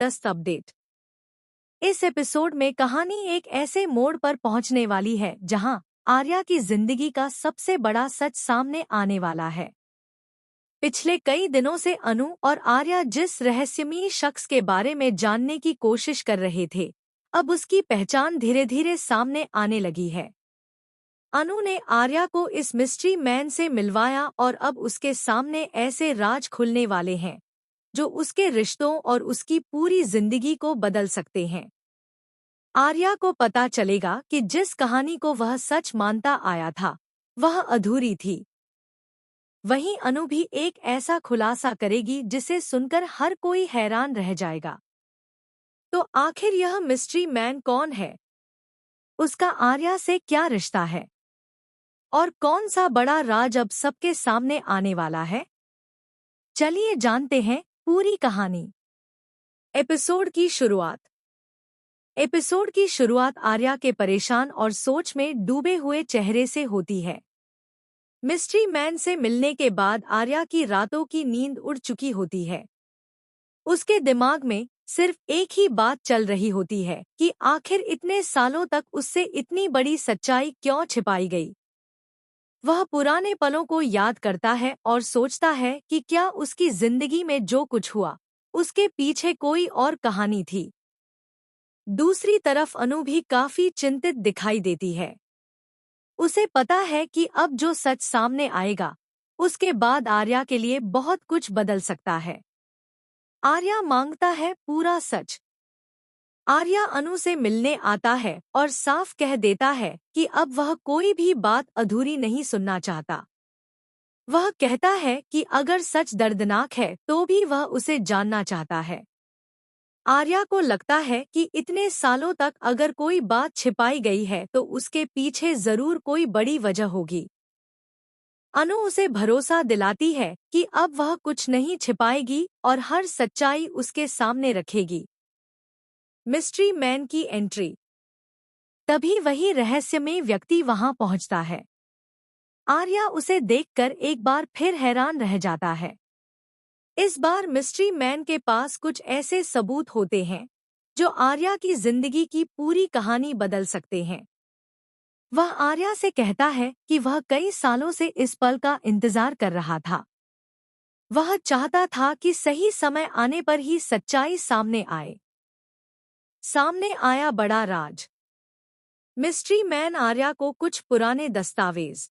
जबरदस्त अपडेट। इस एपिसोड में कहानी एक ऐसे मोड़ पर पहुंचने वाली है जहां आर्या की जिंदगी का सबसे बड़ा सच सामने आने वाला है। पिछले कई दिनों से अनु और आर्या जिस रहस्यमयी शख्स के बारे में जानने की कोशिश कर रहे थे, अब उसकी पहचान धीरे धीरे सामने आने लगी है। अनु ने आर्या को इस मिस्ट्री मैन से मिलवाया और अब उसके सामने ऐसे राज खुलने वाले हैं जो उसके रिश्तों और उसकी पूरी जिंदगी को बदल सकते हैं। आर्या को पता चलेगा कि जिस कहानी को वह सच मानता आया था वह अधूरी थी। वहीं अनु भी एक ऐसा खुलासा करेगी जिसे सुनकर हर कोई हैरान रह जाएगा। तो आखिर यह मिस्ट्री मैन कौन है? उसका आर्या से क्या रिश्ता है? और कौन सा बड़ा राज अब सबके सामने आने वाला है? चलिए जानते हैं पूरी कहानी। एपिसोड की शुरुआत आर्या के परेशान और सोच में डूबे हुए चेहरे से होती है। मिस्ट्री मैन से मिलने के बाद आर्या की रातों की नींद उड़ चुकी होती है। उसके दिमाग में सिर्फ एक ही बात चल रही होती है कि आखिर इतने सालों तक उससे इतनी बड़ी सच्चाई क्यों छिपाई गई। वह पुराने पलों को याद करता है और सोचता है कि क्या उसकी जिंदगी में जो कुछ हुआ उसके पीछे कोई और कहानी थी। दूसरी तरफ अनु भी काफी चिंतित दिखाई देती है। उसे पता है कि अब जो सच सामने आएगा उसके बाद आर्या के लिए बहुत कुछ बदल सकता है। आर्या मांगता है पूरा सच। आर्या अनु से मिलने आता है और साफ कह देता है कि अब वह कोई भी बात अधूरी नहीं सुनना चाहता। वह कहता है कि अगर सच दर्दनाक है तो भी वह उसे जानना चाहता है। आर्या को लगता है कि इतने सालों तक अगर कोई बात छिपाई गई है तो उसके पीछे जरूर कोई बड़ी वजह होगी। अनु उसे भरोसा दिलाती है कि अब वह कुछ नहीं छिपाएगी और हर सच्चाई उसके सामने रखेगी। मिस्ट्री मैन की एंट्री। तभी वही रहस्यमय व्यक्ति वहां पहुंचता है। आर्या उसे देखकर एक बार फिर हैरान रह जाता है। इस बार मिस्ट्री मैन के पास कुछ ऐसे सबूत होते हैं जो आर्या की जिंदगी की पूरी कहानी बदल सकते हैं। वह आर्या से कहता है कि वह कई सालों से इस पल का इंतजार कर रहा था। वह चाहता था कि सही समय आने पर ही सच्चाई सामने आए। सामने आया बड़ा राज। मिस्ट्री मैन आर्या को कुछ पुराने दस्तावेज,